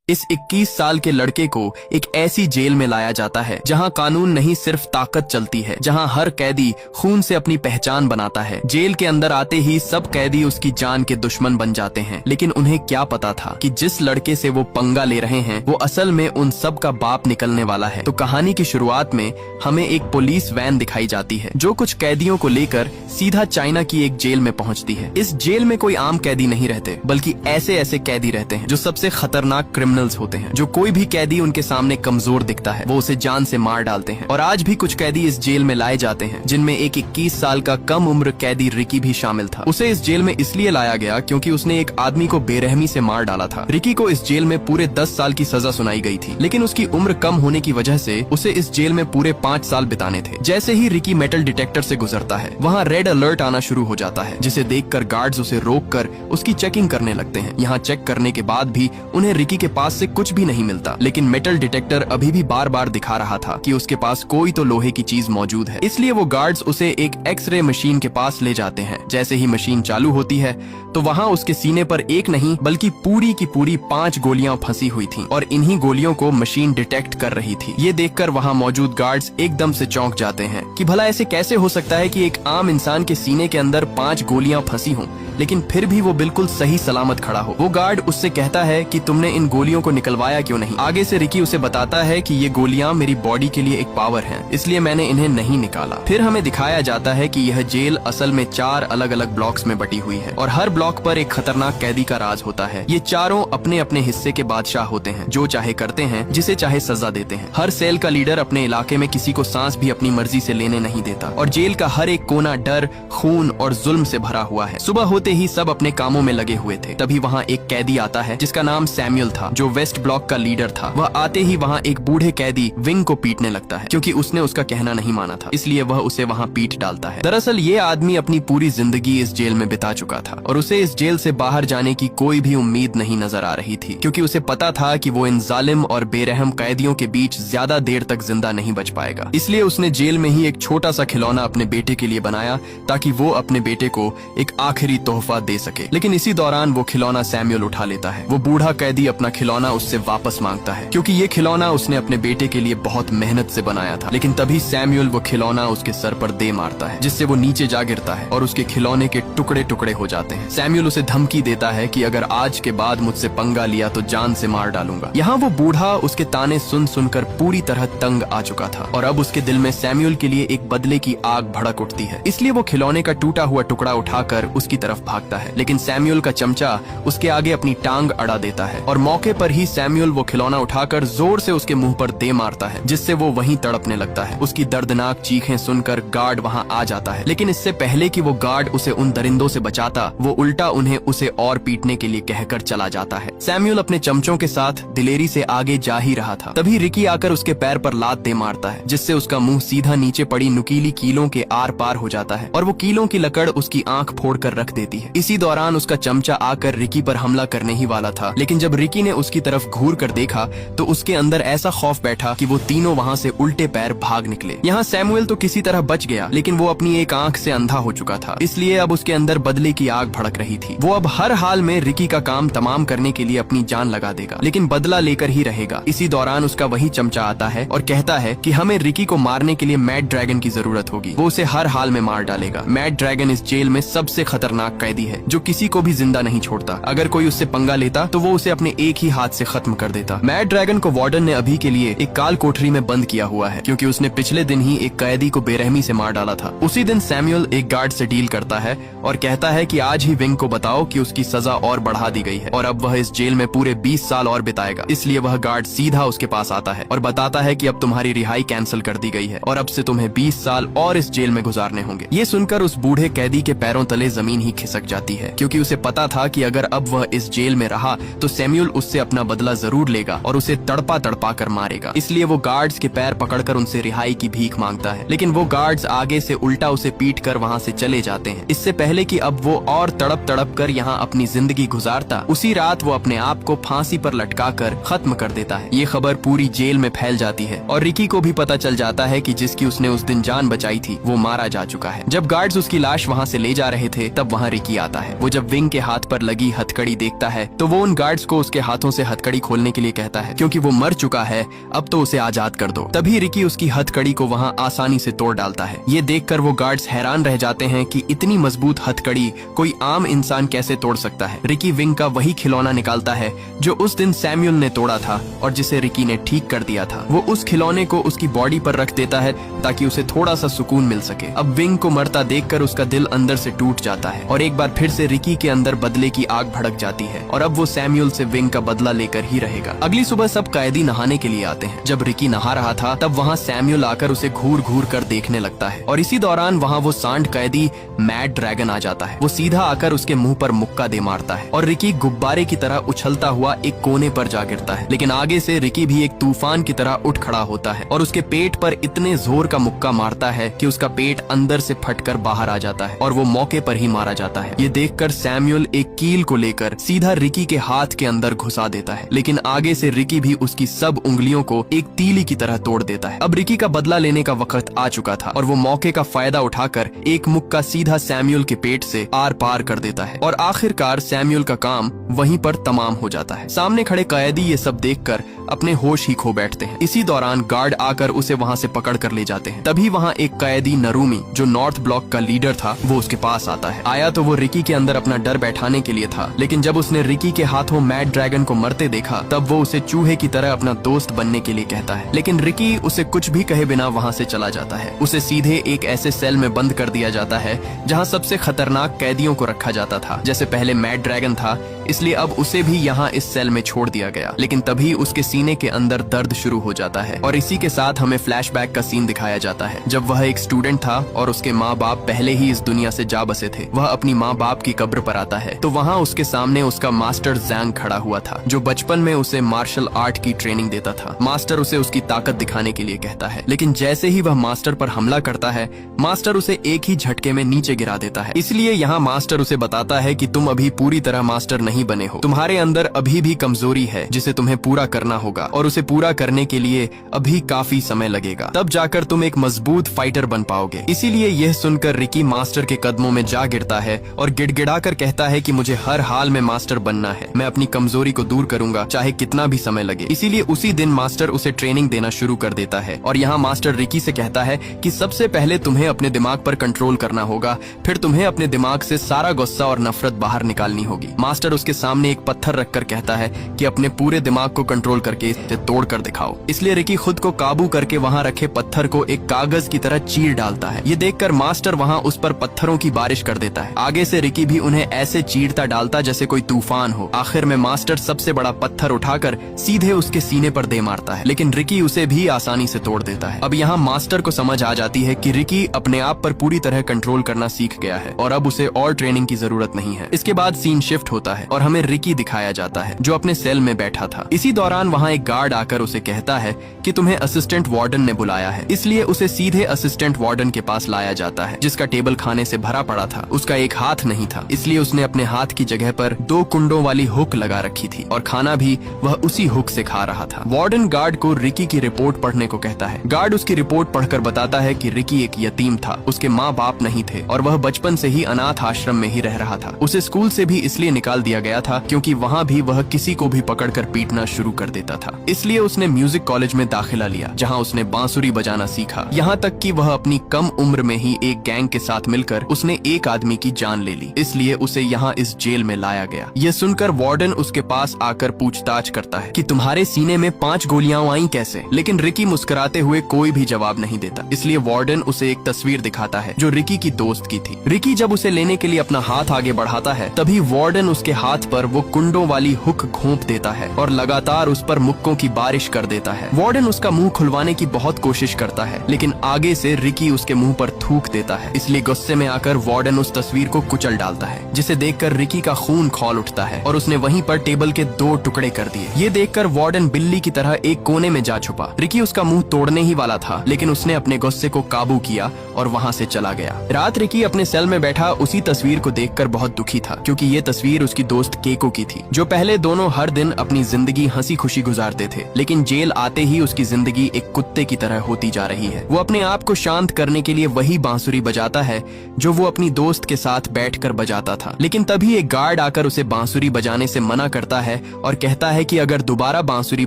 इस 21 साल के लड़के को एक ऐसी जेल में लाया जाता है जहां कानून नहीं सिर्फ ताकत चलती है, जहां हर कैदी खून से अपनी पहचान बनाता है। जेल के अंदर आते ही सब कैदी उसकी जान के दुश्मन बन जाते हैं, लेकिन उन्हें क्या पता था कि जिस लड़के से वो पंगा ले रहे हैं वो असल में उन सब का बाप निकलने वाला है। तो कहानी की शुरुआत में हमें एक पुलिस वैन दिखाई जाती है जो कुछ कैदियों को लेकर सीधा चाइना की एक जेल में पहुंचती है। इस जेल में कोई आम कैदी नहीं रहते, बल्कि ऐसे ऐसे कैदी रहते हैं जो सबसे खतरनाक क्रिमिनल्स होते हैं। जो कोई भी कैदी उनके सामने कमजोर दिखता है वो उसे जान से मार डालते हैं। और आज भी कुछ कैदी इस जेल में लाए जाते हैं, जिनमें एक 21 साल का कम उम्र कैदी रिकी भी शामिल था। उसे इस जेल में इसलिए लाया गया क्योंकि उसने एक आदमी को बेरहमी से मार डाला था। रिकी को इस जेल में पूरे 10 साल की सजा सुनाई गई थी, लेकिन उसकी उम्र कम होने की वजह से उसे इस जेल में पूरे 5 साल बिताने थे। जैसे ही रिकी मेटल डिटेक्टर से गुजरता है, वहाँ रेड अलर्ट आना शुरू हो जाता है, जिसे देखकर गार्ड्स उसे रोककर उसकी चेकिंग करने लगते हैं। यहाँ चेक करने के बाद भी उन्हें रिकी के पास से कुछ भी नहीं मिलता, लेकिन मेटल डिटेक्टर अभी भी बार बार दिखा रहा था कि उसके पास कोई तो लोहे की चीज मौजूद है। इसलिए वो गार्ड्स उसे एक एक्सरे मशीन के पास ले जाते हैं। जैसे ही मशीन चालू होती है तो वहाँ उसके सीने पर एक नहीं बल्कि पूरी की पूरी 5 गोलियां फंसी हुई थीं और इन्हीं गोलियों को मशीन डिटेक्ट कर रही थी। ये देखकर वहाँ मौजूद गार्ड्स एकदम से चौंक जाते हैं कि भला ऐसे कैसे हो सकता है कि एक आम इंसान के सीने के अंदर 5 गोलियां फंसी हों, लेकिन फिर भी वो बिल्कुल सही सलामत खड़ा हो। वो गार्ड उससे कहता है कि तुमने इन गोलियों को निकलवाया क्यों नहीं। आगे से रिकी उसे बताता है कि ये गोलियां मेरी बॉडी के लिए एक पावर है, इसलिए मैंने इन्हें नहीं निकाला। फिर हमें दिखाया जाता है कि यह जेल असल में 4 अलग अलग ब्लॉक्स में बटी हुई है और हर ब्लॉक पर एक खतरनाक कैदी का राज होता है। ये चारों अपने अपने हिस्से के बादशाह होते हैं, जो चाहे करते हैं, जिसे चाहे सजा देते हैं। हर सेल का लीडर अपने इलाके में किसी को सांस भी अपनी मर्जी से लेने नहीं देता और जेल का हर एक कोना डर, खून और जुल्म से भरा हुआ है। सुबह होते ही सब अपने कामों में लगे हुए थे। तभी वहाँ एक कैदी आता है जिसका नाम सैमुअल था, जो वेस्ट ब्लॉक का लीडर था। वह आते ही वहाँ एक बूढ़े कैदी विंग को पीटने लगता है, क्योंकि उसने उसका कहना नहीं माना था, इसलिए वह उसे वहाँ पीट डालता है। दरअसल ये आदमी अपनी पूरी जिंदगी इस जेल में बिता चुका था और उसे इस जेल से बाहर जाने की कोई भी उम्मीद नहीं नजर आ रही थी, क्योंकि उसे पता था कि वो इन जालिम और बेरहम कैदियों के बीच ज्यादा देर तक जिंदा नहीं बच पाएगा। इसलिए उसने जेल में ही एक छोटा सा खिलौना अपने बेटे के लिए बनाया, ताकि वो अपने बेटे को एक आखिरी तोहफा दे सके। लेकिन इसी दौरान वो खिलौना सैमुअल उठा लेता है। वो बूढ़ा कैदी अपना खिलौना उससे वापस मांगता है, क्योंकि ये खिलौना उसने अपने बेटे के लिए बहुत मेहनत से बनाया था। लेकिन तभी सैमुअल वो खिलौना उसके सर पर दे मारता है, जिससे वो नीचे जा गिरता है और उसके खिलौने के टुकड़े टुकड़े हो जाते हैं। सैमुअल उसे धमकी देता है कि अगर आज के बाद मुझसे पंगा लिया तो जान से मार डालूंगा। यहाँ वो बूढ़ा उसके ताने सुन सुनकर पूरी तरह तंग आ चुका था और अब उसके दिल में सैमुअल के लिए एक बदले की आग भड़क उठती है। इसलिए वो खिलौने का टूटा हुआ टुकड़ा उठाकर उसकी तरफ भागता है, लेकिन सैमुअल का चमचा उसके आगे अपनी टांग अड़ा देता है और मौके पर ही सैमुअल वो खिलौना उठाकर जोर से उसके मुंह पर दे मारता है, जिससे वो वहीं तड़पने लगता है। उसकी दर्दनाक चीखें सुनकर गार्ड वहां आ जाता है, लेकिन इससे पहले कि वो गार्ड उसे उन दरिंदों से बचाता, वो उल्टा उन्हें उसे और पीटने के लिए कहकर चला जाता है। सैमुअल अपने चमचों के साथ दिलेरी से आगे जा ही रहा था, तभी रिकी आकर उसके पैर पर लात दे मारता है, जिससे उसका मुंह सीधा नीचे पड़ी नुकीली कीलों के आर पार हो जाता है और वो कीलों की लकड़ उसकी आंख फोड़कर रख देती है। इसी दौरान उसका चमचा आकर रिकी पर हमला करने ही वाला था, लेकिन जब रिकी ने उसकी तरफ घूर कर देखा तो उसके अंदर ऐसा खौफ बैठा कि वो तीनों वहाँ से उल्टे पैर भाग निकले। यहाँ सैमुअल तो किसी तरह बच गया, लेकिन वो अपनी एक आंख से अंधा हो चुका था, इसलिए अब उसके अंदर बदले की आग भड़क रही थी। वो अब हर हाल में रिकी का काम तमाम करने के लिए अपनी जान लगा देगा, लेकिन बदला लेकर ही रहेगा। इसी दौरान उसका वही चमचा आता है और कहता है कि हमें रिकी को मारने के लिए मैड ड्रैगन की जरूरत होगी। वो उसे हर हाल में मार डालेगा। मैड ड्रैगन इस जेल में सबसे खतरनाक कैदी है, जो किसी को भी जिंदा नहीं छोड़ता। अगर कोई उससे पंगा लेता तो वो उसे अपने एक ही हाथ से खत्म कर देता। मैड ड्रैगन को वार्डन ने अभी के लिए एक काल कोठरी में बंद किया हुआ है, क्योंकि उसने पिछले दिन ही एक कैदी को बेरहमी से मार डाला था। उसी दिन सैमुअल एक गार्ड से डील करता है और कहता है कि आज ही विंग को बताओ कि उसकी सजा और बढ़ा दी गई है और अब वह इस जेल में पूरे 20 साल और बिताएगा। इसलिए वह गार्ड सीधा उसके पास आता है और बताता है कि अब तुम्हारी रिहाई कैंसिल कर दी गई है और अब से तुम्हें 20 साल और इस जेल में गुजारने होंगे। ये सुनकर उस बूढ़े कैदी के पैरों तले जमीन ही खिसक जाती है, क्योंकि उसे पता था कि अगर अब वह इस जेल में रहा तो सैमुअल उससे अपना बदला जरूर लेगा और उसे तड़पा तड़पा कर मारेगा। इसलिए वो गार्ड्स के पैर पकड़कर उनसे रिहाई की भीख मांगता है, लेकिन वो गार्ड्स आगे से उल्टा उसे पीट कर वहाँ से चले जाते हैं। इससे पहले कि अब वो और तड़प तड़प कर यहाँ अपनी जिंदगी गुजारता, उसी रात वो अपने आप को फांसी पर लटका कर खत्म कर देता है। ये खबर पूरी जेल में फैल जाती है और रिकी को भी पता चल जाता है कि जिसकी उसने उस दिन जान बचाई थी वो मारा जा चुका है। जब गार्ड्स उसकी लाश वहाँ से ले जा रहे थे तब वहाँ रिकी आता है। वो जब विंग के हाथ पर लगी हथकड़ी देखता है तो वो उन गार्ड्स को उसके हाथों से हथकड़ी खोलने के लिए कहता है, क्योंकि वो मर चुका है, अब तो उसे आजाद कर दो। तभी रिकी उसकी हथकड़ी को वहाँ आसानी से तोड़ डालता है। ये देखकर वो गार्ड्स हैरान रह जाते हैं कि इतनी मजबूत हथकड़ी कोई आम इंसान कैसे तोड़ सकता है। रिकी विंग का वही खिलौना निकालता है जो उस दिन सैमुअल ने तोड़ा था और जिसे रिकी ने ठीक कर दिया था। वो उस खिलौने को उसकी बॉडी पर रख देता है ताकि उसे थोड़ा सा सुकून मिल सके। अब विंग को मरता देखकर उसका दिल अंदर से टूट जाता है और एक बार फिर से रिकी के अंदर बदले की आग भड़क जाती है और अब वो सैमुअल से विंग का बदला लेकर ही रहेगा। अगली सुबह सब कैदी नहाने के लिए आते हैं। जब रिकी नहा रहा था तब वहाँ सैमुअल आकर उसे घूर घूर कर देखने लगता है और इसी दौरान वहाँ वो सांड कैदी मैड ड्रैगन आ जाता है। वो सीधा आकर उसके मुंह पर मुक्का दे मारता है और रिकी गुब्बारे की तरह उछलता हुआ एक कोने पर जा गिरता है। लेकिन आगे से रिकी भी एक तूफान की तरह उठ खड़ा होता है और उसके पेट पर इतने जोर का मुक्का मारता है कि उसका पेट अंदर से फटकर बाहर आ जाता है और वो मौके पर ही मारा जाता है। ये देखकर सैमुअल एक कील को लेकर सीधा रिकी के हाथ के अंदर घुसा देता है, लेकिन आगे से रिकी भी उसकी सब उंगलियों को एक तीली की तरह तोड़ देता है। अब रिकी का बदला लेने का वक्त आ चुका था और वो मौके का फायदा उठाकर एक मुक्का सीधा सैमुअल के पेट से आर पार कर देता है और आखिरकार सैमुअल का काम वहीं पर तमाम हो जाता है। सामने खड़े कैदी ये सब देखकर अपने होश ही खो बैठते हैं। इसी दौरान गार्ड आकर उसे वहाँ से पकड़ कर ले जाते हैं। तभी वहाँ एक कैदी नरूमी जो नॉर्थ ब्लॉक का लीडर था वो उसके पास आता है। आया तो वो रिकी के अंदर अपना डर बैठाने के लिए था, लेकिन जब उसने रिकी के हाथों मैड ड्रैगन को मरते देखा तब वो उसे चूहे की तरह अपना दोस्त बनने के लिए कहता है। लेकिन रिकी उसे कुछ भी कहे बिना वहाँ से चला जाता है। उसे सीधे एक ऐसे सेल में बंद कर दिया जाता है जहाँ सबसे खतरनाक कैदियों को रखा जाता था। जैसे पहले मैड ड्रैगन था, इसलिए अब उसे भी यहाँ इस सेल में छोड़ दिया गया। लेकिन तभी उसके सीने के अंदर दर्द शुरू हो जाता है और इसी के साथ हमें फ्लैशबैक का सीन दिखाया जाता है जब वह एक स्टूडेंट था और उसके माँ बाप पहले ही इस दुनिया से जा बसे थे। वह अपनी माँ बाप की कब्र पर आता है तो वहाँ उसके सामने उसका मास्टर जैंग खड़ा हुआ था जो बचपन में उसे मार्शल आर्ट की ट्रेनिंग देता था। मास्टर उसे उसकी ताकत दिखाने के लिए कहता है, लेकिन जैसे ही वह मास्टर पर हमला करता है मास्टर उसे एक ही झटके में नीचे गिरा देता है। इसलिए यहाँ मास्टर उसे बताता है कि तुम अभी पूरी तरह मास्टर नहीं बने हो, तुम्हारे अंदर अभी भी कमजोरी है जिसे तुम्हें पूरा करना होगा और उसे पूरा करने के लिए अभी काफी समय लगेगा, तब जाकर तुम एक मजबूत फाइटर बन पाओगे। इसीलिए यह सुनकर रिकी मास्टर के कदमों में जा गिरता है और गिड़गिड़ाकर कहता है कि मुझे हर हाल में मास्टर बनना है, मैं अपनी कमजोरी को दूर करूंगा चाहे कितना भी समय लगे। इसीलिए उसी दिन मास्टर उसे ट्रेनिंग देना शुरू कर देता है और यहाँ मास्टर रिकी से कहता है कि सबसे पहले तुम्हें अपने दिमाग पर कंट्रोल करना होगा, फिर तुम्हें अपने दिमाग से सारा गुस्सा और नफरत बाहर निकालनी होगी। मास्टर उसके सामने एक पत्थर रखकर कहता है कि अपने पूरे दिमाग को कंट्रोल करके इसे तोड़ कर दिखाओ। इसलिए रिकी खुद को काबू करके वहाँ रखे पत्थर को एक कागज की तरह चीर डालता है। ये देखकर मास्टर वहाँ उस पर पत्थरों की बारिश कर देता है। आगे से रिकी भी उन्हें ऐसे चीरता डालता जैसे कोई तूफान हो। आखिर में मास्टर सबसे बड़ा पत्थर उठाकर सीधे उसके सीने पर दे मारता है, लेकिन रिकी उसे भी आसानी से तोड़ देता है। अब यहाँ मास्टर को समझ आ जाती है कि रिकी अपने आप पर पूरी तरह कंट्रोल करना सीख गया है और अब उसे और ट्रेनिंग की जरूरत नहीं है। इसके बाद सीन शिफ्ट होता है और हमें रिकी दिखाया जाता है जो अपने सेल में बैठा था। इसी दौरान वहाँ एक गार्ड आकर उसे कहता है कि तुम्हें असिस्टेंट वार्डन ने बुलाया है, इसलिए उसे सीधे असिस्टेंट वार्डन के पास लाया जाता है जिसका टेबल खाने से भरा पड़ा था। उसका एक हाथ नहीं था, इसलिए उसने अपने हाथ की जगह पर 2 कुंडों वाली हुक लगा रखी थी और खाना भी वह उसी हुक से खा रहा था। वार्डन गार्ड को रिकी की रिपोर्ट पढ़ने को कहता है। गार्ड उसकी रिपोर्ट पढ़कर बताता है कि रिकी एक यतीम था, उसके माँ बाप नहीं थे और वह बचपन से ही अनाथ आश्रम में ही रह रहा था। उसे स्कूल से भी इसलिए निकाल दिया गया था क्योंकि वहाँ भी वह किसी को भी पकड़कर पीटना शुरू कर देता था। इसलिए उसने म्यूजिक कॉलेज में दाखिला लिया जहाँ उसने बांसुरी बजाना सीखा। यहाँ तक कि वह अपनी कम उम्र में ही एक गैंग के साथ मिलकर उसने एक आदमी की जान ले ली, इसलिए उसे यहाँ इस जेल में लाया गया। यह सुनकर वार्डन उसके पास आकर पूछताछ करता है कि तुम्हारे सीने में 5 गोलियां आई कैसे, लेकिन रिकी मुस्कुराते हुए कोई भी जवाब नहीं देता। इसलिए वार्डन उसे एक तस्वीर दिखाता है जो रिकी की दोस्त की थी। रिकी जब उसे लेने के लिए अपना हाथ आगे बढ़ाता है तभी वार्डन उसके हाथ पर वो कुंडों वाली हुक घोंप देता है और लगातार उस पर मुक्कों की बारिश कर देता है। वार्डन उसका मुंह खुलवाने की बहुत कोशिश करता है, लेकिन आगे से रिकी उसके मुंह पर थूक देता है। इसलिए गुस्से में आकर वार्डन उस तस्वीर को कुचल डालता है, जिसे देखकर रिकी का खून खौल उठता है और उसने वहीं पर टेबल के 2 टुकड़े कर दिए। ये देखकर वार्डन बिल्ली की तरह एक कोने में जा छुपा। रिकी उसका मुंह तोड़ने ही वाला था, लेकिन उसने अपने गुस्से को काबू किया और वहाँ से चला गया। रात रिकी अपने सेल में बैठा उसी तस्वीर को देखकर बहुत दुखी था, क्योंकि ये तस्वीर उसकी दोस्त केको की थी, जो पहले दोनों हर दिन अपनी जिंदगी हंसी खुशी गुजारते थे। लेकिन जेल आते ही उसकी जिंदगी एक कुत्ते की तरह होती जा रही है। वो अपने आप को शांत करने के लिए वही बांसुरी बजाता है जो वो अपनी दोस्त के साथ बैठकर बजाता था। लेकिन तभी एक गार्ड आकर उसे बांसुरी बजाने से मना करता है और कहता है कि अगर दोबारा बांसुरी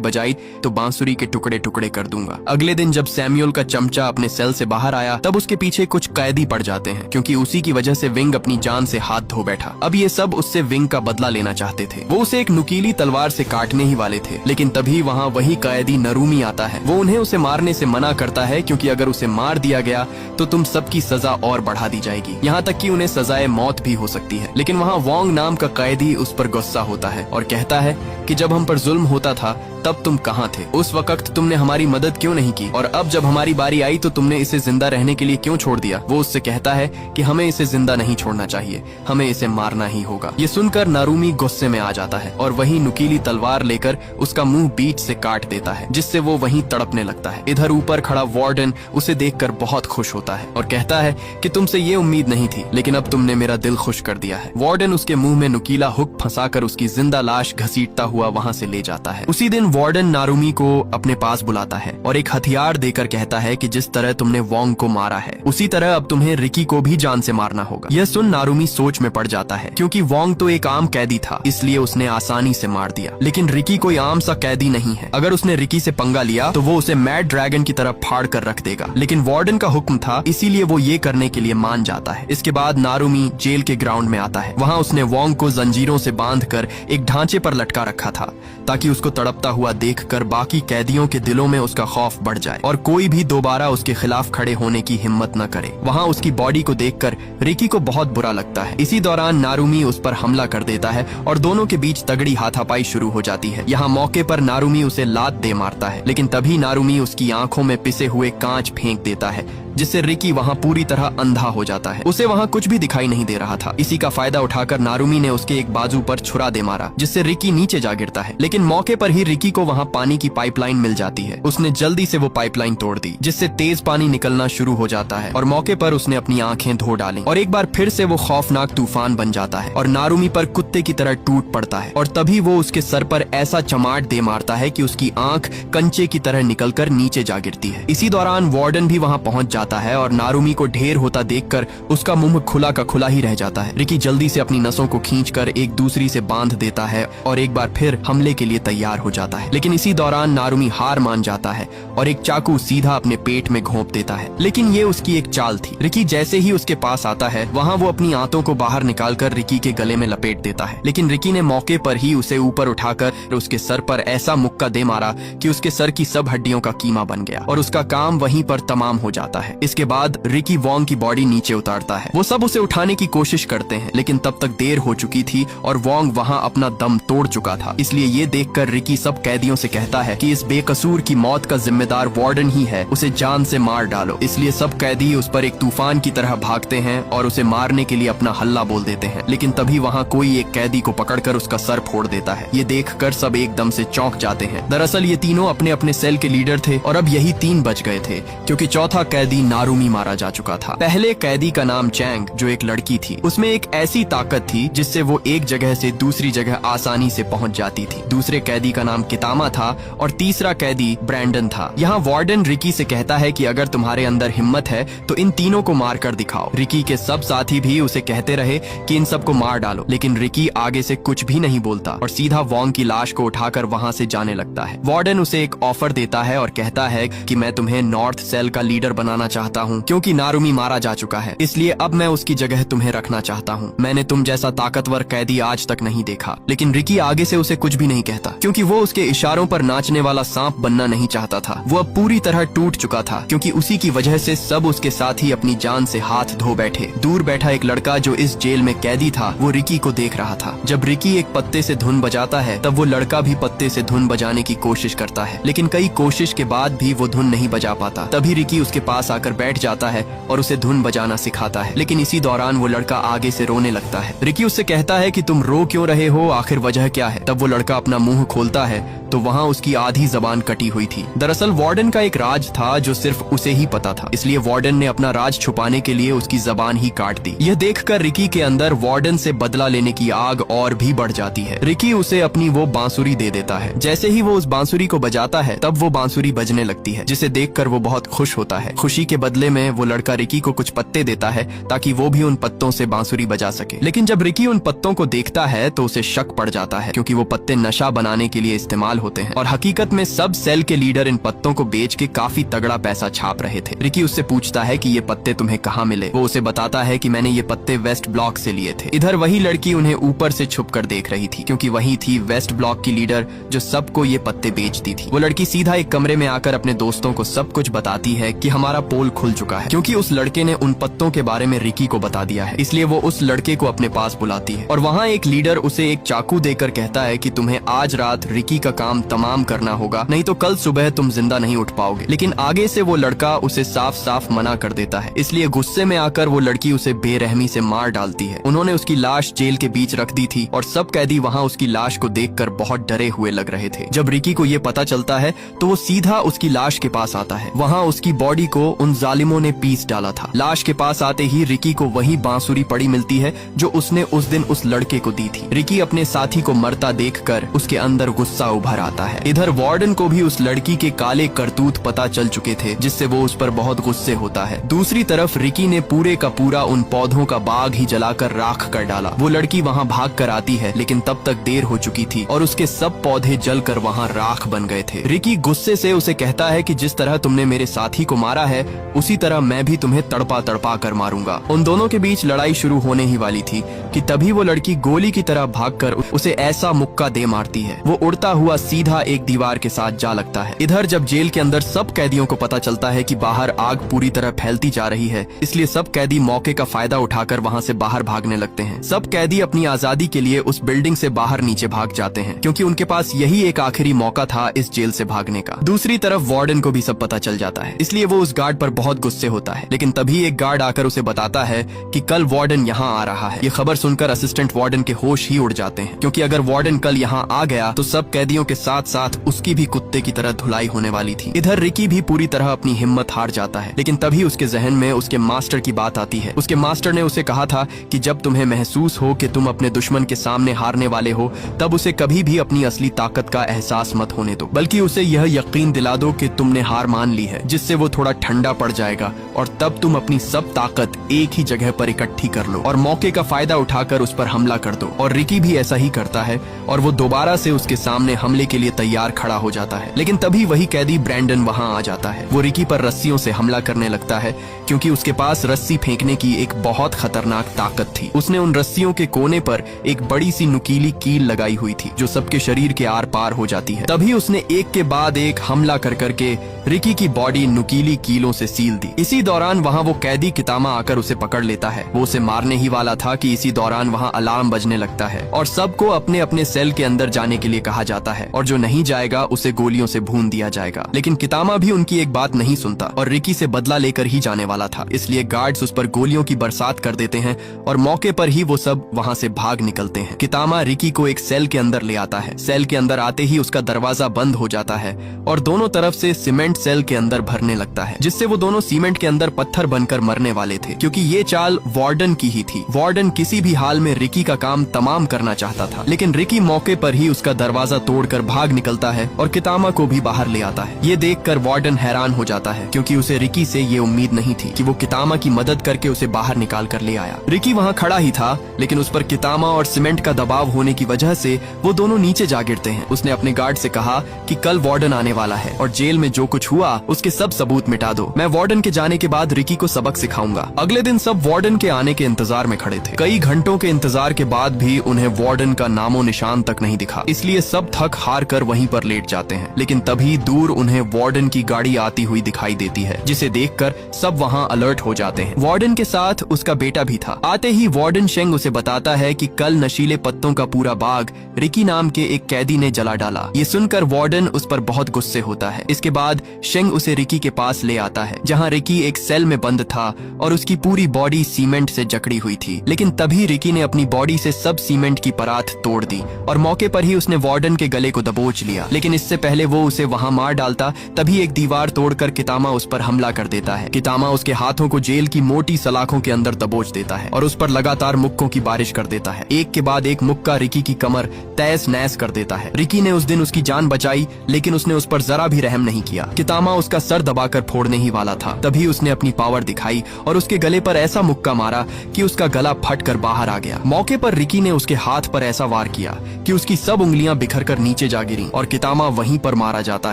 बजाई तो बांसुरी के टुकड़े टुकड़े कर दूंगा। अगले दिन जब सैमुअल का चमचा अपने सेल से बाहर आया तब उसके पीछे कुछ कैदी पड़ जाते हैं, क्योंकि उसी की वजह से विंग अपनी जान से हाथ धो बैठा। अब ये सब उससे विंग का बदला लेना चाहते थे। वो उसे एक नुकीली तलवार से काटने ही वाले थे, लेकिन तभी वहाँ वही कैदी नरूमी आता है। वो उन्हें उसे मारने से मना करता है, क्योंकि अगर उसे मार दिया गया तो तुम सबकी सजा और बढ़ा दी जाएगी, यहाँ तक कि उन्हें सजाए मौत भी हो सकती है। लेकिन वहाँ वोंग नाम का कैदी उस पर गुस्सा होता है और कहता है कि जब हम पर जुल्म होता था तब तुम कहाँ थे? उस वक्त तुमने हमारी मदद क्यों नहीं की? और अब जब हमारी बारी आई तो तुमने इसे जिंदा रहने के लिए क्यों छोड़ दिया? वो उससे कहता है कि हमें इसे जिंदा नहीं छोड़ना चाहिए, हमें इसे मारना ही होगा। ये सुनकर नारुमी गुस्से में आ जाता है और वही नुकीली तलवार लेकर उसका मुंह बीच से काट देता है, जिससे वो वहीं तड़पने लगता है। इधर ऊपर खड़ा वार्डन उसे देखकर बहुत खुश होता है और कहता है कि तुमसे ये उम्मीद नहीं थी, लेकिन अब तुमने मेरा दिल खुश कर दिया है। वार्डन उसके मुंह में नुकीला हुक फंसाकर उसकी जिंदा लाश घसीटता हुआ वहाँ से ले जाता है। उसी दिन वार्डन नारुमी को अपने पास बुलाता है और एक हथियार देकर कहता है कि जिस तरह तुमने वोंग को मारा है उसी तरह अब तुम्हें रिकी को भी जान से मारना होगा। यह सुन नारुमी सोच में पड़ जाता है, क्योंकि वोंग तो एक आम कैदी था, इसलिए उसने आसानी से मार दिया। लेकिन रिकी कोई आम सा कैदी नहीं है। अगर उसने रिकी से पंगा लिया तो वो उसे मैड ड्रैगन की तरह फाड़ कर रख देगा। लेकिन वार्डन का हुक्म था, इसीलिए वो ये करने के लिए मान जाता है। इसके बाद नारुमी जेल के ग्राउंड में आता है। वहाँ उसने वोंग को जंजीरों से बांधकर एक ढांचे पर लटका रखा था, ताकि उसको तड़पता हुआ देखकर बाकी कैदियों के दिलों में उसका खौफ बढ़ जाए और कोई भी दोबारा उसके खिलाफ खड़े होने की हिम्मत न करे। वहाँ उसकी बॉडी को देखकर रिकी को बहुत बुरा लगता है। इसी दौरान नारुमी उस पर हमला कर देता है और दोनों के बीच तगड़ी हाथापाई शुरू हो जाती है। यहाँ मौके पर नारुमी उसे लात दे मारता है, लेकिन तभी नारुमी उसकी आंखों में पिसे हुए कांच फेंक देता है, जिससे रिकी वहाँ पूरी तरह अंधा हो जाता है। उसे वहाँ कुछ भी दिखाई नहीं दे रहा था। इसी का फायदा उठाकर नारुमी ने उसके एक बाजू पर छुरा दे मारा, जिससे रिकी नीचे जा गिरता है। लेकिन मौके पर ही रिकी को वहाँ पानी की पाइपलाइन मिल जाती है। उसने जल्दी से वो पाइपलाइन तोड़ दी, जिससे तेज पानी निकलना शुरू हो जाता है और मौके पर उसने अपनी आंखें धो डाली और एक बार फिर से वो खौफनाक तूफान बन जाता है और नारुमी पर कुत्ते की तरह टूट पड़ता है। और तभी वो उसके सर पर ऐसा चमाट दे मारता है कि उसकी आंख कंचे की तरह निकलकर नीचे जा गिरती है। इसी दौरान वार्डन भी वहाँ पहुँच जाता है और नारुमी को ढेर होता देखकर उसका मुंह खुला का खुला ही रह जाता है। रिकी जल्दी से अपनी नसों को खींचकर एक दूसरी से बांध देता है और एक बार फिर हमले के लिए तैयार हो जाता है। लेकिन इसी दौरान नारुमी हार मान जाता है और एक चाकू सीधा अपने पेट में घोंप देता है। लेकिन ये उसकी एक चाल थी। रिकी जैसे ही उसके पास आता है, वहाँ वो अपनी आंतों को बाहर निकालकर रिकी के गले में लपेट देता है। लेकिन रिकी ने मौके पर ही उसे ऊपर उठाकर उसके सर पर ऐसा मुक्का दे मारा कि उसके सर की सब हड्डियों का कीमा बन गया और उसका काम वहीं पर तमाम हो जाता है। इसके बाद रिकी वोंग की बॉडी नीचे उतारता है। वो सब उसे उठाने की कोशिश करते हैं, लेकिन तब तक देर हो चुकी थी और वोंग वहाँ अपना दम तोड़ चुका था। इसलिए ये देखकर रिकी सब कैदियों से कहता है कि इस बेकसूर की मौत का जिम्मेदार वार्डन ही है, उसे जान से मार डालो। इसलिए सब कैदी उस पर एक तूफान की तरह भागते हैं और उसे मारने के लिए अपना हल्ला बोल देते हैं। लेकिन तभी वहाँ कोई एक कैदी को पकड़कर उसका सर फोड़ देता है। ये देखकर सब एकदम से चौंक जाते हैं। दरअसल ये तीनों अपने अपने सेल के लीडर थे और अब यही 3 बच गए थे, क्योंकि चौथा कैदी नारुमी मारा जा चुका था। पहले कैदी का नाम चैंग, जो एक लड़की थी, उसमें एक ऐसी ताकत थी जिससे वो एक जगह से दूसरी जगह आसानी से पहुंच जाती थी। दूसरे कैदी का नाम कितामा था और तीसरा कैदी ब्रैंडन था। यहाँ वार्डन रिकी से कहता है कि अगर तुम्हारे अंदर हिम्मत है तो इन तीनों को मार कर दिखाओ। रिकी के सब साथी भी उसे कहते रहे कि इन सबको मार डालो, लेकिन रिकी आगे से कुछ भी नहीं बोलता और सीधा वोंग की लाश को उठाकर वहाँ से जाने लगता है। वार्डन उसे एक ऑफर देता है और कहता है कि मैं तुम्हें नॉर्थ सेल का लीडर बनाना चाहता हूँ, क्योंकि नारुमी मारा जा चुका है, इसलिए अब मैं उसकी जगह तुम्हें रखना चाहता हूँ। मैंने तुम जैसा ताकतवर कैदी आज तक नहीं देखा। लेकिन रिकी आगे से उसे कुछ भी नहीं कहता, क्योंकि वो उसके इशारों पर नाचने वाला सांप बनना नहीं चाहता था। वो अब पूरी तरह टूट चुका था, क्योंकि उसी की वजह से सब उसके साथ ही अपनी जान से हाथ धो बैठे। दूर बैठा एक लड़का जो इस जेल में कैदी था, वो रिकी को देख रहा था। जब रिकी एक पत्ते से धुन बजाता है, तब वो लड़का भी पत्ते से धुन बजाने की कोशिश करता है, लेकिन कई कोशिश के बाद भी वो धुन नहीं बजा पाता। तभी रिकी उसके पास आकर बैठ जाता है और उसे धुन बजाना सिखाता है। लेकिन इसी दौरान वो लड़का आगे से रोने लगता है। रिकी उससे कहता है कि तुम रो क्यों रहे हो, आखिर वजह क्या है? तब वो लड़का अपना मुंह खोलता है तो वहाँ उसकी आधी जबान कटी हुई थी। दरअसल वार्डन का एक राज था जो सिर्फ उसे ही पता था, इसलिए वार्डन ने अपना राज छुपाने के लिए उसकी जबान ही काट दी। यह देखकर रिकी के अंदर वार्डन से बदला लेने की आग और भी बढ़ जाती है। रिकी उसे अपनी वो बांसुरी दे देता है। जैसे ही वो उस बांसुरी को बजाता है, तब वो बांसुरी बजने लगती है, जिसे देखकर वो बहुत खुश होता है। खुशी के बदले में वो लड़का रिकी को कुछ पत्ते देता है ताकि वो भी उन पत्तों से बांसुरी बजा सके। लेकिन जब रिकी उन पत्तों को देखता है तो उसे शक पड़ जाता है, क्योंकि वो पत्ते नशा बनाने के लिए इस्तेमाल होते हैं और हकीकत में सब सेल के लीडर इन पत्तों को बेच के काफी तगड़ा पैसा छाप रहे थे। रिकी उससे पूछता है कि ये पत्ते तुम्हें कहाँ मिले। वो उसे बताता है कि मैंने ये पत्ते वेस्ट ब्लॉक से लिए थे। इधर वही लड़की उन्हें ऊपर से छुप कर देख रही थी, क्योंकि वही थी वेस्ट ब्लॉक की लीडर जो सबको ये पत्ते बेचती थी। वो लड़की सीधा एक कमरे में आकर अपने दोस्तों को सब कुछ बताती है कि हमारा पोल खुल चुका है, क्योंकि उस लड़के ने उन पत्तों के बारे में रिकी को बता दिया है। इसलिए वो उस लड़के को अपने पास बुलाती है और वहाँ एक लीडर उसे एक चाकू देकर कहता है कि तुम्हें आज रात रिकी का काम तमाम करना होगा, नहीं तो कल सुबह तुम जिंदा नहीं उठ पाओगे। लेकिन आगे से वो लड़का उसे साफ साफ मना कर देता है। इसलिए गुस्से में आकर वो लड़की उसे बेरहमी से मार डालती है। उन्होंने उसकी लाश जेल के बीच रख दी थी और सब कैदी वहाँ उसकी लाश को देखकर बहुत डरे हुए लग रहे थे। जब रिकी को ये पता चलता है तो वो सीधा उसकी लाश के पास आता है। वहाँ उसकी बॉडी को उन जालिमों ने पीस डाला था। लाश के पास आते ही रिकी को वही बांसुरी पड़ी मिलती है जो उसने उस दिन उस लड़के को दी थी। रिकी अपने साथी को मरता देखकर उसके अंदर गुस्सा उभर आता है। इधर वार्डन को भी उस लड़की के काले करतूत पता चल चुके थे, जिससे वो उस पर बहुत गुस्से होता है। दूसरी तरफ रिकी ने पूरे का पूरा उन पौधों का बाग ही जलाकर राख कर डाला। वो लड़की वहाँ भाग कर आती है, लेकिन तब तक देर हो चुकी थी और उसके सब पौधे जलकर वहाँ राख बन गए थे। रिकी गुस्से से उसे कहता है कि जिस तरह तुमने मेरे साथी को मारा है उसी तरह मैं भी तुम्हें तड़पा तड़पा कर मारूंगा। उन दोनों के बीच लड़ाई शुरू होने ही वाली थी कि तभी वो लड़की गोली की तरह भागकर उसे ऐसा मुक्का दे मारती है। वो उड़ता हुआ सीधा एक दीवार के साथ जा लगता है। इधर जब जेल के अंदर सब कैदियों को पता चलता है कि बाहर आग पूरी तरह फैलती जा रही है, इसलिए सब कैदी मौके का फायदा उठाकर वहाँ से बाहर भागने लगते हैं। सब कैदी अपनी आजादी के लिए उस बिल्डिंग से बाहर नीचे भाग जाते हैं, क्योंकि उनके पास यही एक आखिरी मौका था इस जेल से भागने का। दूसरी तरफ वार्डन को भी सब पता चल जाता है, इसलिए वो उस गार्ड पर बहुत गुस्से होता है। लेकिन तभी एक गार्ड आकर उसे बताता है कि कल वार्डन यहाँ आ रहा है। ये खबर सुनकर असिस्टेंट वार्डन के होश ही उड़ जाते हैं, क्योंकि अगर वार्डन कल यहाँ आ गया तो सब कैदियों के साथ साथ उसकी भी कुत्ते की तरह धुलाई होने वाली थी। इधर रिकी भी पूरी तरह अपनी हिम्मत हार जाता है, लेकिन तभी उसके जहन में उसके मास्टर की बात आती है। उसके मास्टर ने उसे कहा था कि जब तुम्हें महसूस हो कि तुम अपने दुश्मन के सामने हारने वाले हो, तब उसे कभी भी अपनी असली ताकत का एहसास मत होने दो, बल्कि उसे यह यकीन दिला दो कि तुमने हार मान ली है, जिससे वो थोड़ा ठंडा पड़ जाएगा और तब तुम अपनी सब ताकत एक ही जगह पर इकट्ठी कर लो और मौके का फायदा उठाकर उस पर हमला कर दो। और रिकी भी ऐसा ही करता है और वो दोबारा से उसके सामने हमले के लिए तैयार खड़ा हो जाता है। लेकिन तभी वही कैदी ब्रैंडन वहाँ आ जाता है। वो रिकी पर रस्सियों से हमला करने लगता है, क्योंकि उसके पास रस्सी फेंकने की एक बहुत खतरनाक ताकत थी। उसने उन रस्सियों के कोने पर एक बड़ी सी नुकीली कील लगाई हुई थी जो सबके शरीर के आर पार हो जाती है। तभी उसने एक के बाद एक हमला कर करके रिकी की बॉडी नुकीली कीलों से सील दी। इसी दौरान वहाँ वो कैदी कितामा आकर उसे पकड़ लेता है। वो उसे मारने ही वाला था कि इसी दौरान वहाँ अलार्म बजने लगता है और सबको अपने अपने सेल के अंदर जाने के लिए कहा जाता है और जो नहीं जाएगा उसे गोलियों से भून दिया जाएगा। लेकिन कितामा भी उनकी एक बात नहीं सुनता और रिकी से बदला लेकर ही जाने वाला था, इसलिए गार्ड्स उस पर गोलियों की बरसात कर देते हैं और मौके पर ही वो सब वहाँ से भाग निकलते हैं। कितामा रिकी को एक सेल के अंदर ले आता है। सेल के अंदर आते ही उसका दरवाजा बंद हो जाता है और दोनों तरफ से सीमेंट सेल के अंदर भरने लगता है, जिससे वो दोनों सीमेंट के अंदर पत्थर बनकर मरने वाले थे, क्योंकि ये चाल वार्डन की ही थी। वार्डन किसी भी हाल में रिकी का काम तमाम करना चाहता था, लेकिन रिकी मौके पर ही उसका दरवाजा तोड़कर भाग निकलता है और कितामा को भी बाहर ले आता है। ये देखकर वार्डन हैरान हो जाता है, क्योंकि उसे रिकी से ये उम्मीद नहीं थी कि वो कितामा की मदद करके उसे बाहर निकाल कर ले आया। रिकी वहाँ खड़ा ही था, लेकिन उस पर कितामा और सीमेंट का दबाव होने की वजह से वो दोनों नीचे जा गिरते हैं। उसने अपने गार्ड से कहा कि कल वार्डन आने वाला है और जेल में जो कुछ हुआ उसके सब सबूत मिटा दो। मैं वार्डन के जाने के बाद रिकी को सबक सिखाऊंगा। अगले दिन सब वार्डन के आने के इंतजार में खड़े थे। कई घंटों के इंतजार के बाद भी उन्हें वार्डन का नामो निशान तक नहीं दिखा, इसलिए सब थक हार कर वहीं पर लेट जाते हैं। लेकिन तभी दूर उन्हें वार्डन की गाड़ी आती हुई दिखाई देती है, जिसे देखकर सब वहाँ अलर्ट हो जाते हैं। वार्डन के साथ उसका बेटा भी था। आते ही वार्डन शेंग उसे बताता है कि कल नशीले पत्तों का पूरा बाग रिकी नाम के एक कैदी ने जला डाला। ये सुनकर वार्डन उस पर बहुत गुस्से होता है। इसके बाद शेंग उसे रिकी के पास ले आता है, जहाँ रिकी एक सेल में बंद था और उसकी पूरी बॉडी सीमेंट से जकड़ी हुई थी। लेकिन तभी रिकी ने अपनी बॉडी से सब सीमेंट की परात तोड़ दी और मौके पर ही उसने वार्डन के गले को दबोच लिया। लेकिन इससे पहले वो उसे वहाँ मार डालता, तभी एक दीवार तोड़कर कितामा उस पर हमला कर देता है। कितामा उसके हाथों को जेल की मोटी सलाखों के अंदर दबोच देता है और उस पर लगातार मुक्कों की बारिश कर देता है। एक के बाद एक मुक्का रिकी की कमर तहस नहस कर देता है। रिकी ने उस दिन उसकी जान बचाई, लेकिन उसने उस पर जरा भी रहम नहीं किया। कितामा उसका सर दबाकर फोड़ने ही वाला था, तभी उसने उसने अपनी पावर दिखाई और उसके गले पर ऐसा मुक्का मारा कि उसका गला फट कर बाहर आ गया। मौके पर रिकी ने उसके हाथ पर ऐसा वार किया कि उसकी सब उंगलियां बिखर कर नीचे जा गिरी और कितामा वहीं पर मारा जाता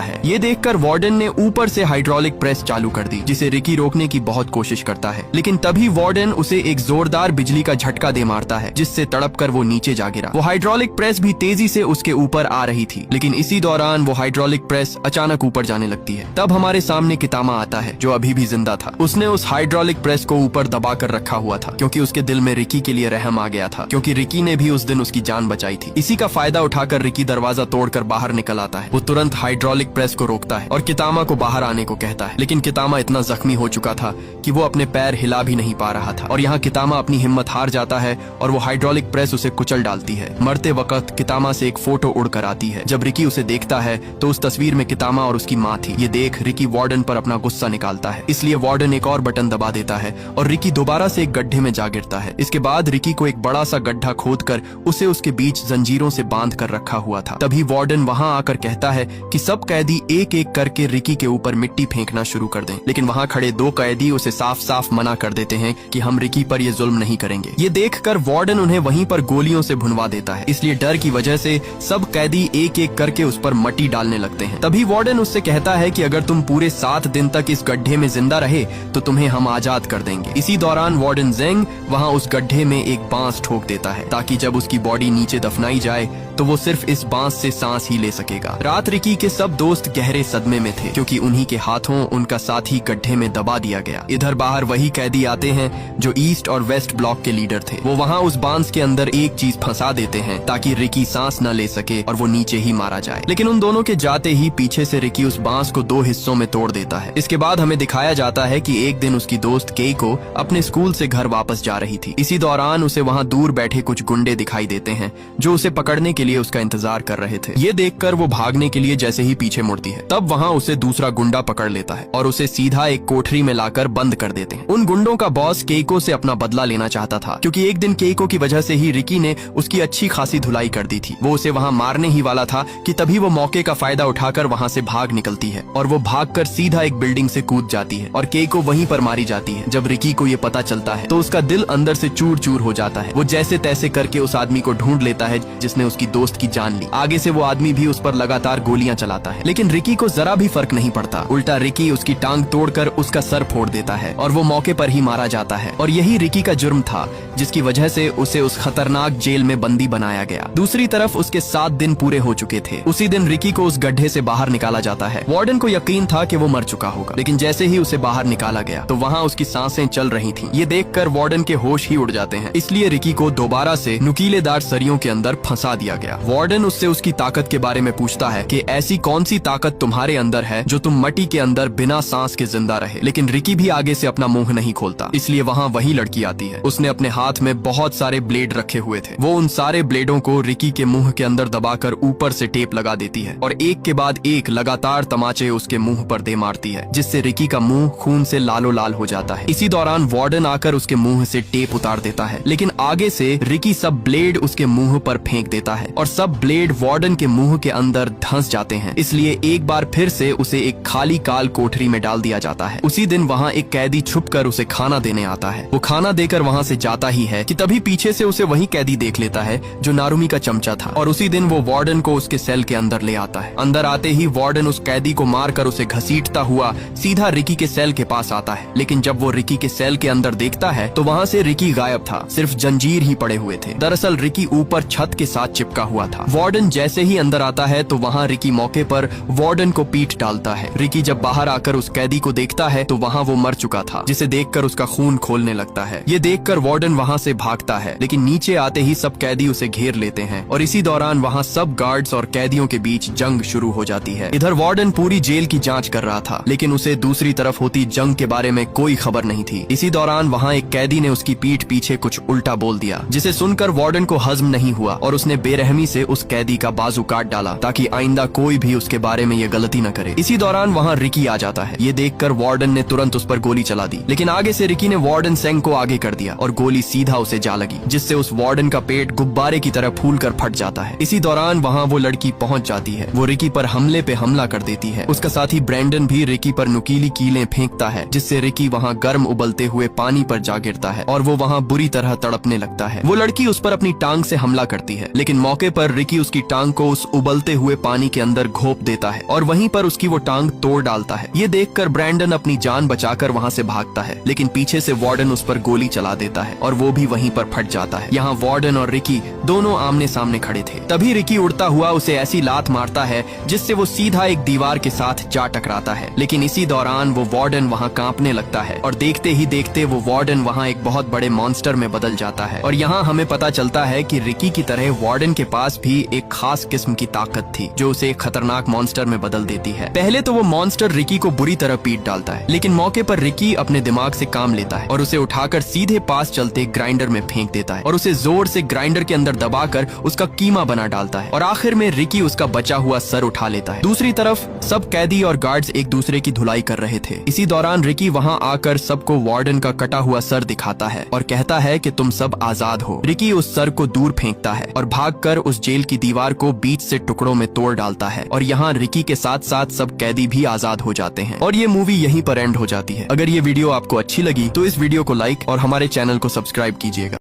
है। ये देखकर वार्डन ने ऊपर से हाइड्रोलिक प्रेस चालू कर दी, जिसे रिकी रोकने की बहुत कोशिश करता है, लेकिन तभी वार्डन उसे एक जोरदार बिजली का झटका दे मारता है, जिससे तड़प कर वो नीचे जा गिरा। वो हाइड्रोलिक प्रेस भी तेजी से उसके ऊपर आ रही थी, लेकिन इसी दौरान वो हाइड्रोलिक प्रेस अचानक ऊपर जाने लगती है। तब हमारे सामने कितामा आता है, जो अभी भी जिंदा था। उसने उस हाइड्रोलिक प्रेस को ऊपर दबा कर रखा हुआ था, क्योंकि उसके दिल में रिकी के लिए रहम आ गया था, क्योंकि रिकी ने भी उस दिन उसकी जान बचाई थी। इसी का फायदा उठाकर रिकी दरवाजा तोड़कर बाहर निकल आता है। वो तुरंत हाइड्रोलिक प्रेस को रोकता है और कितामा को बाहर आने को कहता है, लेकिन कितामा इतना जख्मी हो चुका था कि वो अपने पैर हिला भी नहीं पा रहा था। और यहाँ कितामा अपनी हिम्मत हार जाता है और वो हाइड्रोलिक प्रेस उसे कुचल डालती है। मरते वक्त कितामा से एक फोटो उड़कर आती है। जब रिकी उसे देखता है तो उस तस्वीर में कितामा और उसकी माँ थी। ये देख रिकी वार्डन पर अपना गुस्सा निकालता है, इसलिए वार्डन एक और बटन दबा देता है और रिकी दोबारा से एक गड्ढे में जा गिरता है। इसके बाद रिकी को एक बड़ा सा गड्ढा खोदकर उसे उसके बीच जंजीरों से बांध कर रखा हुआ था। तभी वार्डन वहाँ आकर कहता है कि सब कैदी एक एक करके रिकी के ऊपर मिट्टी फेंकना शुरू कर दें, लेकिन वहाँ खड़े 2 कैदी उसे साफ साफ मना कर देते हैं कि हम रिकी पर ये जुल्म नहीं करेंगे। ये देखकर वार्डन उन्हें वहीं पर गोलियों से भुनवा देता है, इसलिए डर की वजह से सब कैदी एक एक करके उस पर मट्टी डालने लगते हैं। तभी वार्डन उससे कहता है कि अगर तुम पूरे 7 दिन तक इस गड्ढे में जिंदा रहे तो तुम्हें हम आजाद कर देंगे। इसी दौरान वार्डन जेंग वहाँ उस गड्ढे में एक बांस ठोक देता है, ताकि जब उसकी बॉडी नीचे दफनाई जाए तो वो सिर्फ इस बांस से सांस ही ले सकेगा। रात रिकी के सब दोस्त गहरे सदमे में थे, क्योंकि उन्हीं के हाथों उनका साथी गड्ढे में दबा दिया गया। इधर बाहर वही कैदी आते हैं जो ईस्ट और वेस्ट ब्लॉक के लीडर थे। वो वहाँ उस बांस के अंदर एक चीज फंसा देते हैं ताकि रिकी सांस न ले सके और वो नीचे ही मारा जाए। लेकिन उन दोनों के जाते ही पीछे से रिकी उस बांस को 2 हिस्सों में तोड़ देता है। इसके बाद हमें दिखाया जाता है कि एक दिन उसकी दोस्त केइको अपने स्कूल से घर वापस जा रही थी। इसी दौरान उसे वहाँ दूर बैठे कुछ गुंडे दिखाई देते हैं जो उसे पकड़ने के लिए उसका इंतजार कर रहे थे। ये देखकर वो भागने के लिए जैसे ही पीछे मुड़ती है, तब वहाँ उसे दूसरा गुंडा पकड़ लेता है और उसे सीधा एक कोठरी में लाकर बंद कर देते हैं। उन गुंडों का बॉस केइको से अपना बदला लेना चाहता था, क्योंकि एक दिन केइको की वजह से ही रिकी ने उसकी अच्छी खासी धुलाई कर दी थी। वो उसे वहाँ मारने ही वाला था कि तभी वो मौके का फायदा उठाकर वहाँ से भाग निकलती है और वो भागकर सीधा एक बिल्डिंग से कूद जाती है और केइको वहीं पर मारी जाती है। जब रिकी को ये पता चलता है तो उसका दिल अंदर से चूर चूर हो जाता है। वो जैसे तैसे करके उस आदमी को ढूंढ लेता है जिसने उसकी दोस्त की जान ली। आगे से वो आदमी भी उस पर लगातार गोलियां चलाता है, लेकिन रिकी को जरा भी फर्क नहीं पड़ता। उल्टा रिकी उसकी टांग तोड़कर उसका सर फोड़ देता है और वो मौके पर ही मारा जाता है। और यही रिकी का जुर्म था, जिसकी वजह से उसे उस खतरनाक जेल में बंदी बनाया गया। दूसरी तरफ उसके 7 दिन पूरे हो चुके थे। उसी दिन रिकी को उस गड्ढे से बाहर निकाला जाता है। वार्डन को यकीन था कि वो मर चुका होगा, लेकिन जैसे ही उसे बाहर निकाला गया तो वहाँ उसकी सांसें चल रही थी। ये देखकर वार्डन के होश ही उड़ जाते हैं, इसलिए रिकी को दोबारा से नुकीलेदार सरियों के अंदर फंसा दिया गया। वार्डन उससे उसकी ताकत के बारे में पूछता है कि ऐसी कौन सी ताकत तुम्हारे अंदर है जो तुम मट्टी के अंदर बिना सांस के जिंदा रहे। लेकिन रिकी भी आगे से अपना मुंह नहीं खोलता, इसलिए वहाँ वही लड़की आती है। उसने अपने हाथ में बहुत सारे ब्लेड रखे हुए थे। वो उन सारे ब्लेडों को रिकी के मुंह के अंदर दबाकर ऊपर से टेप लगा देती है और एक के बाद एक लगातार तमाचे उसके मुंह पर दे मारती है, जिससे रिकी का मुंह खून से लालो लाल हो जाता है। इसी दौरान वार्डन आकर उसके मुंह से टेप उतार देता है, लेकिन आगे से रिकी सब ब्लेड उसके मुंह पर फेंक देता है और सब ब्लेड वार्डन के मुंह के अंदर धंस जाते हैं। इसलिए एक बार फिर से उसे एक खाली काल कोठरी में डाल दिया जाता है। उसी दिन वहाँ एक कैदी छुपकर उसे खाना देने आता है। वो खाना देकर वहाँ से जाता ही है कि तभी पीछे से उसे वही कैदी देख लेता है जो नारुमी का चमचा था और उसी दिन वो वार्डन को उसके सेल के अंदर ले आता है। अंदर आते ही वार्डन उस कैदी को मारकर उसे घसीटता हुआ सीधा रिकी के सेल के पास आता है, लेकिन जब वो रिकी के सेल के अंदर देखता है तो वहाँ से रिकी गायब था, सिर्फ जंजीर ही पड़े हुए थे। दरअसल रिकी ऊपर छत के साथ चिपका हुआ था। वार्डन जैसे ही अंदर आता है तो वहाँ रिकी मौके पर वार्डन को पीट डालता है। रिकी जब बाहर आकर उस कैदी को देखता है तो वहाँ वो मर चुका था, जिसे देखकर उसका खून खोलने लगता है। ये देखकर वार्डन वहाँ से भागता है, लेकिन नीचे आते ही सब कैदी उसे घेर लेते हैं और इसी दौरान वहाँ सब गार्ड्स और कैदियों के बीच जंग शुरू हो जाती है। इधर वार्डन पूरी जेल की जांच कर रहा था, लेकिन उसे दूसरी तरफ होती जंग के बारे में कोई खबर नहीं थी। इसी दौरान वहाँ एक कैदी ने उसकी पीठ पीछे कुछ उल्टा बोल दिया, जिसे सुनकर वार्डन को हजम नहीं हुआ और उसने बेरहम बेरहमी से उस कैदी का बाजू काट डाला ताकि आइंदा कोई भी उसके बारे में ये गलती न करे। इसी दौरान वहाँ रिकी आ जाता है। ये देखकर वार्डन ने तुरंत उस पर गोली चला दी, लेकिन आगे से रिकी ने वार्डन सेंग को आगे कर दिया और गोली सीधा उसे जा लगी, जिससे उस वार्डन का पेट गुब्बारे की तरह फूलकर फट जाता है। इसी दौरान वहाँ वो लड़की पहुंच जाती है। वो रिकी पर हमले पे हमला कर देती है। उसका साथी ब्रैंडन भी रिकी पर नुकीली कीलें फेंकता है, जिससे रिकी वहाँ गर्म उबलते हुए पानी पर जा गिरता है और वो वहाँ बुरी तरह तड़पने लगता है। वो लड़की उस पर अपनी टांग से हमला करती है, लेकिन मौके पर रिकी उसकी टांग को उस उबलते हुए पानी के अंदर घोंप देता है और वहीं पर उसकी वो टांग तोड़ डालता है। ये देखकर ब्रैंडन अपनी जान बचाकर वहाँ से भागता है, लेकिन पीछे से वार्डन उस पर गोली चला देता है और वो भी वहीं पर फट जाता है। यहाँ वार्डन और रिकी दोनों आमने सामने खड़े थे। तभी रिकी उड़ता हुआ उसे ऐसी लात मारता है जिससे वो सीधा एक दीवार के साथ जा टकराता है, लेकिन इसी दौरान वो वार्डन वहाँ कांपने लगता है और देखते ही देखते वो वार्डन वहाँ एक बहुत बड़े मॉन्स्टर में बदल जाता है। और यहाँ हमें पता चलता है कि रिकी की तरह वार्डन के पास भी एक खास किस्म की ताकत थी जो उसे एक खतरनाक मॉन्स्टर में बदल देती है। पहले तो वो मॉन्स्टर रिकी को बुरी तरह पीट डालता है, लेकिन मौके पर रिकी अपने दिमाग से काम लेता है और उसे उठाकर सीधे पास चलते ग्राइंडर में फेंक देता है और उसे जोर से ग्राइंडर के अंदर दबाकर उसका कीमा बना डालता है और आखिर में रिकी उसका बचा हुआ सर उठा लेता है। दूसरी तरफ सब कैदी और गार्ड्स एक दूसरे की धुलाई कर रहे थे। इसी दौरान रिकी वहाँ आकर सबको वार्डन का कटा हुआ सर दिखाता है और कहता है कि तुम सब आजाद हो। रिकी उस सर को दूर फेंकता है और भागकर उस जेल की दीवार को बीच से टुकड़ों में तोड़ डालता है और यहाँ रिकी के साथ साथ सब कैदी भी आजाद हो जाते हैं और ये मूवी यहीं पर एंड हो जाती है। अगर ये वीडियो आपको अच्छी लगी तो इस वीडियो को लाइक और हमारे चैनल को सब्सक्राइब कीजिएगा।